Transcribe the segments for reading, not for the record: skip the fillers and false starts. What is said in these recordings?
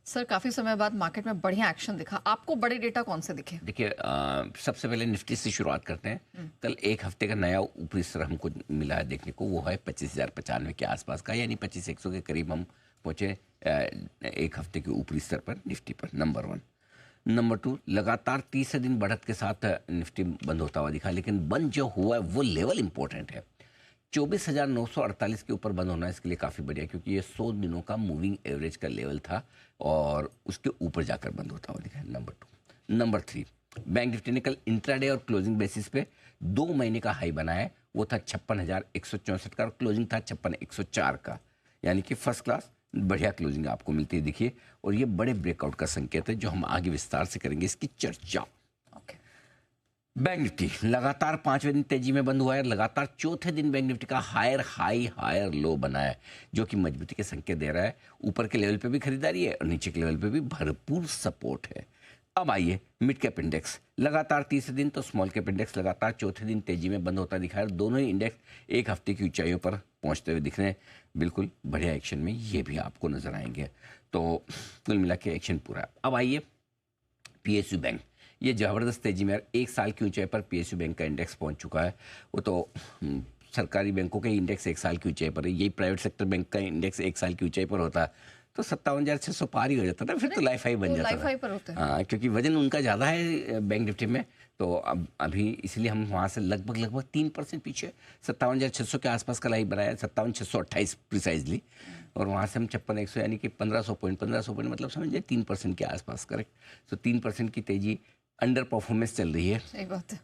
Sir काफ़ी समय बाद मार्केट में बढ़िया एक्शन दिखा। आपको बड़े डेटा कौन से दिखे? देखिए सबसे पहले निफ्टी से शुरुआत करते हैं। कल एक हफ्ते का नया ऊपरी स्तर हमको मिला है देखने को, वो है 25,095 के आसपास का, यानी 25,100 के करीब हम पहुँचे एक हफ्ते के ऊपरी स्तर पर निफ्टी पर। Number one. नंबर टू, लगातार तीसरे दिन बढ़त के साथ निफ्टी बंद होता हुआ दिखा, लेकिन बंद जो हुआ है वो लेवल इंपॉर्टेंट है। 24,948 के ऊपर बंद होना इसके लिए काफ़ी बढ़िया, क्योंकि ये 100 दिनों का मूविंग एवरेज का लेवल था और उसके ऊपर जाकर बंद होता हुआ दिखा है। Number two. Number three, bank Nifty ने कल इंट्राडे और क्लोजिंग बेसिस पे 2 महीने का हाई बनाया है। वो था 56,164 का और क्लोजिंग था 56,104 का, यानी कि फर्स्ट क्लास बढ़िया क्लोजिंग आपको मिलती है देखिए। और ये बड़े ब्रेकआउट का संकेत है जो हम आगे विस्तार से करेंगे इसकी चर्चा। बैंक निफ्टी लगातार 5वें दिन तेजी में बंद हुआ है। लगातार चौथे दिन बैंक निफ्टी का हायर हाई हायर लो बना है, जो कि मजबूती के संकेत दे रहा है। ऊपर के लेवल पे भी खरीदारी है और नीचे के लेवल पे भी भरपूर सपोर्ट है। अब आइए मिड कैप इंडेक्स। लगातार तीसरे दिन तो स्मॉल कैप इंडेक्स लगातार चौथे दिन तेजी में बंद होता दिखा है। दोनों ही इंडेक्स एक हफ्ते की ऊंचाइयों पर पहुंचते हुए दिख रहे हैं। बिल्कुल बढ़िया एक्शन में ये भी आपको नजर आएंगे। तो कुल मिला के एक्शन पूरा। अब आइए पीएसयू बैंक, ये ज़बरदस्त तेजी में एक साल की ऊंचाई पर पीएसयू बैंक का इंडेक्स पहुंच चुका है। वो तो सरकारी बैंकों के इंडेक्स एक साल की ऊंचाई पर है, यही प्राइवेट सेक्टर बैंक का इंडेक्स एक साल की ऊंचाई पर होता तो 57,600 पार ही हो जाता ना, फिर तो लाइफ हाई बन जाता लाइफ हाई पर होते हैं। हाँ, क्योंकि वजन उनका ज़्यादा है बैंक निफ्टी में। तो अब अभी इसलिए हम वहाँ से लगभग 3% पीछे 57,600 के आसपास का लाइव बनाया, 57,628 प्रिसाइजली। और वहाँ से हम 56,100 यानी कि 1500 पॉइंट मतलब समझिए 3% के आसपास। करेक्ट। तो 3% की तेजी अंडर परफॉर्मेंस चल रही है, सही बात है,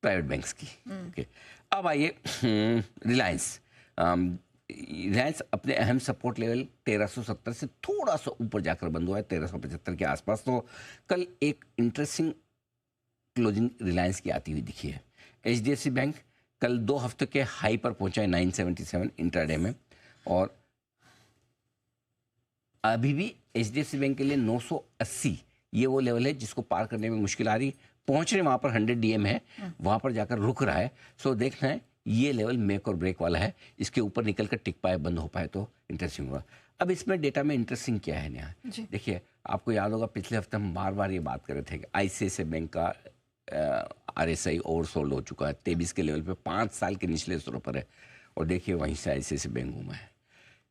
प्राइवेट बैंक्स की। ओके। अब आइए रिलायंस। रिलायंस अपने अहम सपोर्ट लेवल 1370 से थोड़ा सा ऊपर जाकर बंद हुआ है 1375 के आसपास। तो कल एक इंटरेस्टिंग क्लोजिंग रिलायंस की आती हुई दिखी है। एचडीएफसी बैंक कल 2 हफ्ते के हाई पर पहुंचा है 977 इंट्राडे में, और अभी भी एचडीएफसी बैंक के लिए 980 ये वो लेवल है जिसको पार करने में मुश्किल आ रही। पहुंच रहे वहाँ पर 100 डीएम है, वहाँ पर जाकर रुक रहा है। सो देखना है ये लेवल मेक और ब्रेक वाला है, इसके ऊपर निकल कर टिक पाए, बंद हो पाए तो इंटरेस्टिंग होगा। अब इसमें डेटा में इंटरेस्टिंग क्या है नया, देखिए आपको याद होगा पिछले हफ्ते हम बार बार ये बात कर रहे थे कि आईसीआईसीआई बैंक का आरएसआई ओवरसोल्ड हो चुका है 23 के लेवल पे, 5 साल के निचले स्तरों पर है। और देखिए वहीं से आईसीआईसीआई बैंक घूमा है।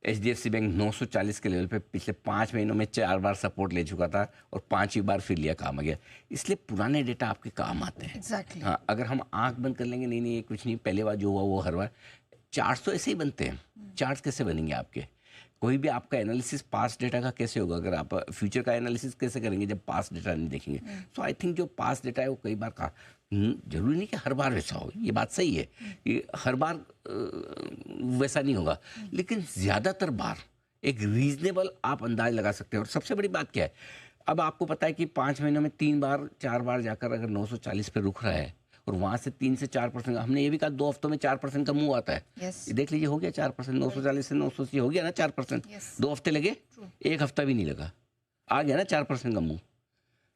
एचडीएफसी बैंक 940 के लेवल पे पिछले 5 महीनों में 4 बार सपोर्ट ले चुका था और 5वीं बार फिर लिया, काम आ गया। इसलिए पुराने डेटा आपके काम आते हैं। exactly. हाँ, अगर हम आंख बंद कर लेंगे नहीं ये कुछ नहीं, पहले बार जो हुआ वो हर बार। चार्ट्स तो ऐसे ही बनते हैं। चार्ट्स कैसे बनेंगे आपके? कोई भी आपका एनालिसिस पास्ट डेटा का कैसे होगा अगर आप फ्यूचर का एनालिसिस कैसे करेंगे जब पास्ट डेटा नहीं देखेंगे? सो आई थिंक जो पास्ट डेटा है वो कई बार का जरूरी नहीं कि हर बार वैसा हो, ये बात सही है कि हर बार वैसा नहीं होगा, लेकिन ज़्यादातर बार एक रीजनेबल आप अंदाज लगा सकते हैं। और सबसे बड़ी बात क्या है, अब आपको पता है कि 5 महीनों में 3 बार 4 बार जाकर अगर 940 पे रुक रहा है और वहाँ से 3 से 4%, हमने ये भी कहा 2 हफ्तों में 4% का मूव आता है। ये देख लीजिए हो गया 4%, 940 से 980 हो गया ना 4%। 2 हफ्ते लगे, 1 हफ्ता भी नहीं लगा, आ गया ना 4% का मूव।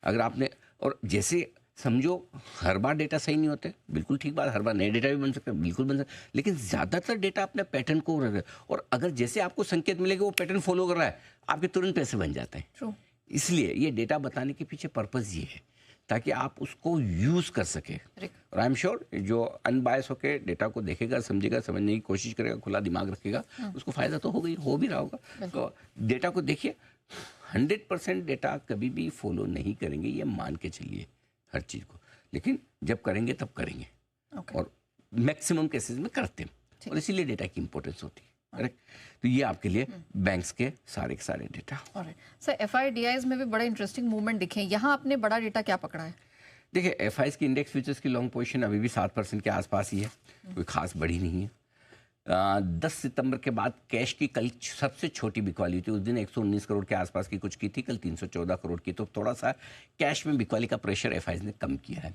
अगर आपने, और जैसे समझो हर बार डेटा सही नहीं होते, बिल्कुल ठीक बात, हर बार नए डेटा भी बन सकते हैं, बिल्कुल बन सकते, लेकिन ज़्यादातर डेटा अपने पैटर्न को रहे, और अगर जैसे आपको संकेत मिलेगा वो पैटर्न फॉलो कर रहा है, आपके तुरंत पैसे बन जाते हैं। इसलिए ये डेटा बताने के पीछे पर्पज़ ये है ताकि आप उसको यूज़ कर सके। और आई एम श्योर जो अनबायस होकर डेटा को देखेगा, समझेगा, समझने की कोशिश करेगा, खुला दिमाग रखेगा, उसको फ़ायदा तो हो भी रहा होगा। तो डेटा को देखिए, 100% डेटा कभी भी फॉलो नहीं करेंगे, ये मान के चलिए हर चीज़ को, लेकिन जब करेंगे तब करेंगे। और मैक्सिमम केसेस में करते हैं, और इसीलिए डेटा की इंपॉर्टेंस होती है। करेक्ट। तो ये आपके लिए बैंक्स के सारे डेटा। सर एफआईडीआईज में भी बड़ा इंटरेस्टिंग मूवमेंट दिखे, यहाँ आपने बड़ा डेटा क्या पकड़ा है? देखिए एफआईज की इंडेक्स फ्यूचर्स की लॉन्ग पोजीशन अभी भी 7% के आसपास ही है, कोई खास बड़ी नहीं है। 10 सितंबर के बाद कैश की कल सबसे छोटी बिकवाली थी, उस दिन 119 करोड़ के आसपास की कुछ की थी, कल 314 करोड़ की। तो थोड़ा सा कैश में बिकवाली का प्रेशर एफआईज ने कम किया है।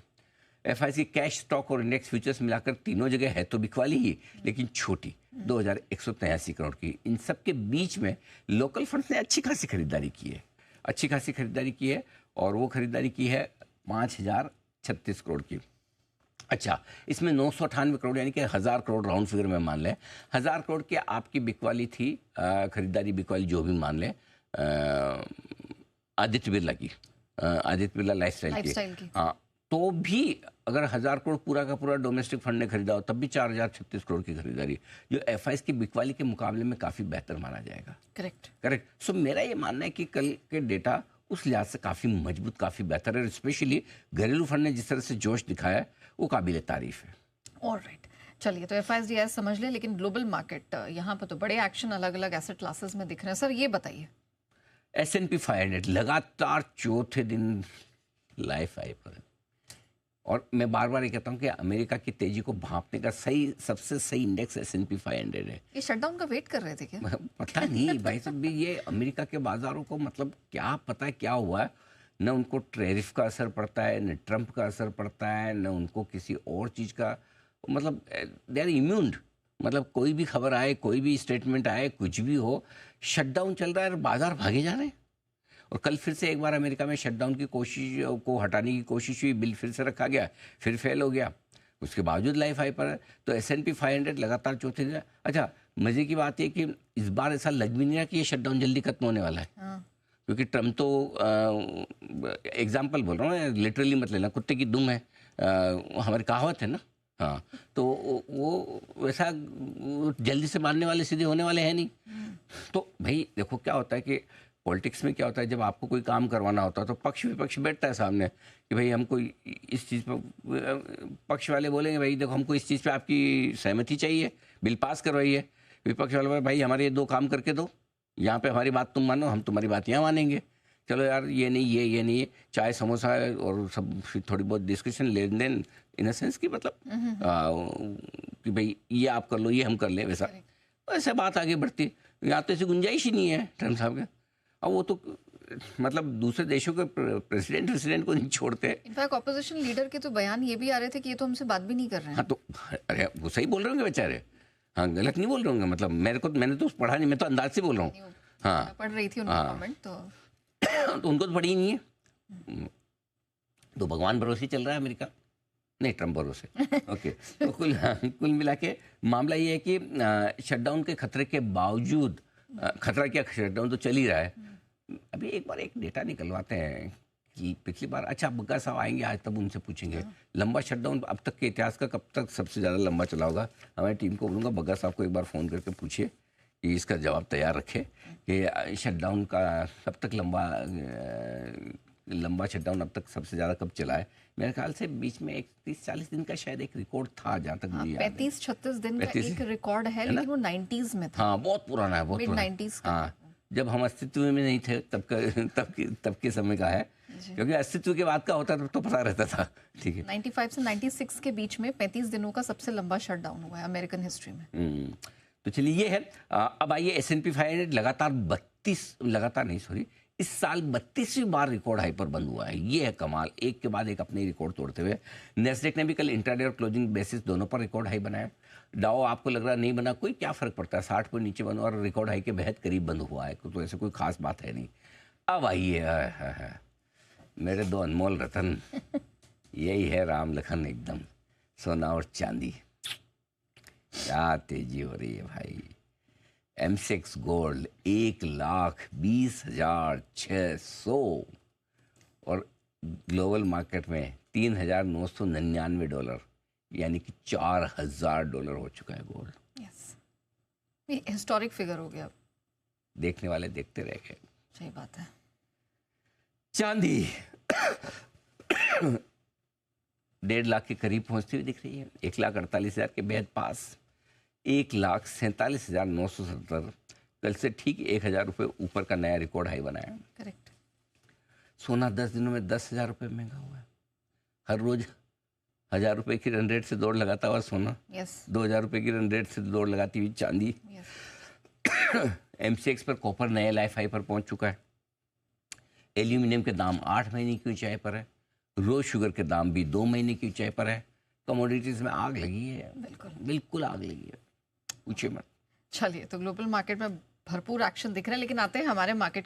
एफआईज की कैश, स्टॉक और इंडेक्स फ्यूचर्स मिलाकर तीनों जगह है तो बिकवाली ही, लेकिन छोटी 2183 करोड़ की। इन सब के बीच में लोकल फंड्स ने अच्छी खासी खरीदारी की है, और वो खरीदारी की है 5,036 करोड़ की। अच्छा, इसमें 998 करोड़ यानी कि 1000 करोड़ राउंड फिगर में मान लें, 1000 करोड़ की आपकी बिकवाली थी, खरीदारी बिकवाली जो भी मान लें, आदित्य बिरला की, आदित्य बिरला लाइफस्टाइल की। हाँ, तो भी अगर 1000 करोड़ पूरा का पूरा डोमेस्टिक फंड ने खरीदा हो तब भी 4036 करोड़ की खरीदारी, जो एफआईएस की बिकवाली के मुकाबले में काफ़ी बेहतर माना जाएगा। करेक्ट। सो मेरा ये मानना है कि कल के डेटा उस लिहाज से काफ़ी मजबूत, काफ़ी बेहतर है। स्पेशली घरेलू फंड ने जिस तरह से जोश दिखाया है वो काबिल तारीफ है। ऑलराइट, चलिए, तो एफआईएस समझ लें, लेकिन ग्लोबल मार्केट यहाँ पर तो बड़े एक्शन अलग अलग एसेट क्लासेस में दिख रहे हैं। सर ये बताइए। S&P 500 लगातार चौथे दिन लाइफ हाई पर है। और मैं बार बार ये कहता हूँ कि अमेरिका की तेजी को भांपने का सबसे सही इंडेक्स S&P 500 है। ये शटडाउन का वेट कर रहे थे क्या? पता नहीं भाई साहब, भी ये अमेरिका के बाजारों को मतलब क्या पता है क्या हुआ है। न उनको टैरिफ का असर पड़ता है, न ट्रंप का असर पड़ता है, न उनको किसी और चीज़ का, मतलब दे आर इम्यून। मतलब कोई भी खबर आए, कोई भी स्टेटमेंट आए, कुछ भी हो, शटडाउन चल रहा है और बाजार भागे जा रहे हैं। और कल फिर से एक बार अमेरिका में शटडाउन की कोशिश को हटाने की कोशिश हुई, बिल फिर से रखा गया, फिर फेल हो गया, उसके बावजूद लाइफ हाई पर है। तो S&P 500 लगातार चौथे दिन। अच्छा, मज़े की बात है कि इस बार ऐसा लग भी नहीं रहा कि ये शटडाउन जल्दी खत्म होने वाला है। क्योंकि ट्रम्प तो एग्जाम्पल बोल रहा हूँ, लिटरली मत लेना, कुत्ते की दुम है, हमारी कहावत है ना। हाँ, तो वो वैसा जल्दी से मारने वाले सीधे होने वाले हैं नहीं। तो भाई देखो क्या होता है कि पॉलिटिक्स में क्या होता है, जब आपको कोई काम करवाना होता है तो पक्ष विपक्ष बैठता है सामने कि भाई हमको इस चीज़ पर, पक्ष वाले बोलेंगे भाई देखो हमको इस चीज़ पे आपकी सहमति चाहिए, बिल पास करवाइए। विपक्ष वाले बोले भाई हमारे ये 2 काम करके दो, यहाँ पे हमारी बात तुम मानो, हम तुम्हारी बात यहाँ मानेंगे। चलो यार, ये नहीं, ये नहीं, चाय समोसा और सब, फिर थोड़ी बहुत डिस्कशन, लेन देन, इन अ सेंस की मतलब कि भाई ये आप कर लो, ये हम कर ले, वैसा वैसे बात आगे बढ़ती। यहाँ तो ऐसी गुंजाइश ही नहीं है ट्रम्प साहब के। अब वो तो मतलब दूसरे देशों के प्रेसिडेंट को नहीं छोड़ते। इनफैक्ट ऑपोजिशन लीडर के तो बयान ये भी आ रहे थे कि ये तो हमसे बात भी नहीं कर रहे हैं। हाँ, तो अरे वो सही बोल रहे होंगे बेचारे, हाँ, गलत नहीं बोल रहे होंगे। मतलब मैंने तो पढ़ा नहीं, मैं तो अंदाज से बोल रहा हूँ। हाँ, पढ़ रही थी उनका कमेंट तो उनको तो पढ़ी ही नहीं है। तो भगवान भरोसे चल रहा है अमेरिका, नहीं ट्रम्प भरोसे। ओके, तो कुल मिला के मामला ये है कि शटडाउन के खतरे के बावजूद, खतरा क्या, शटडाउन तो चल ही रहा है। अभी एक बार एक डेटा निकलवाते हैं कि पिछली बार, अच्छा बग्गा साहब आएंगे आज, तब उनसे पूछेंगे लंबा शटडाउन अब तक के इतिहास का कब तक सबसे ज़्यादा लंबा चला होगा। हमारी टीम को बोलूँगा बग्गा साहब को एक बार फ़ोन करके पूछिए कि इसका जवाब तैयार रखे कि शटडाउन का कब तक लंबा शटडाउन अब तक सबसे ज़्यादा कब चला है। मेरे ख्याल से बीच में 30-40 दिन का शायद एक रिकॉर्ड था, जहाँ तक मुझे याद है। 35-36 दिन का एक रिकॉर्ड है, लेकिन वो 90s में था। हाँ, बहुत पुराना है, बहुत मिड पुराना। 90s। हाँ, जब हम अस्तित्व में नहीं थे तब के समय का है, क्योंकि अस्तित्व के बाद का होता तो पता रहता था। ठीक है, 95 से 96 के बीच में 35 दिनों का सबसे लंबा शटडाउन हुआ है अमेरिकन हिस्ट्री में। तो चलिए ये है। अब आइए S&P 500 इस साल 32वीं बार रिकॉर्ड हाई पर बंद हुआ है। ये है कमाल, एक के बाद एक अपने रिकॉर्ड तोड़ते हुए। नेस्डेक ने भी कल इंट्राडे और क्लोजिंग बेसिस दोनों पर रिकॉर्ड हाई बनाया। डाउ आपको लग रहा नहीं बना, कोई क्या फर्क पड़ता है, 60 पर नीचे बना और रिकॉर्ड हाई के बेहद करीब बंद हुआ है, तो ऐसे कोई खास बात है नहीं। अब आइए मेरे 2 अनमोल रतन, यही है राम लखन, एकदम सोना और चांदी। क्या तेजी हो रही है भाई। M6 गोल्ड 1,20,600 और ग्लोबल मार्केट में $3,999, यानी कि $4,000 हो चुका है गोल्ड। यस, ये हिस्टोरिक फिगर हो गया। देखने वाले देखते रह गए। सही बात है। चांदी 1.5 लाख के करीब पहुंचती हुई दिख रही है, 1,48,000 के बेहद पास, 1,47,970, कल से ठीक 1,000 रुपये ऊपर का नया रिकॉर्ड हाई बनाया। करेक्ट। सोना 10 दिनों में 10,000 रुपये महंगा हुआ है। हर रोज 1,000 रुपये की रन रेट से दौड़ लगाता हुआ सोना, 2,000 रुपये की रन रेट से दौड़ लगाती हुई चांदी। MCX पर कॉपर नए लाइफ हाई पर पहुंच चुका है। एल्यूमिनियम के दाम 8 महीने की ऊंचाई पर है। रोज शुगर के दाम भी 2 महीने की ऊंचाई पर है। कमोडिटीज में आग लगी है, बिल्कुल आग लगी है, पूछिए मत। चलिए, तो ग्लोबल मार्केट में भरपूर एक्शन दिख रहा है, लेकिन आते हैं हमारे मार्केट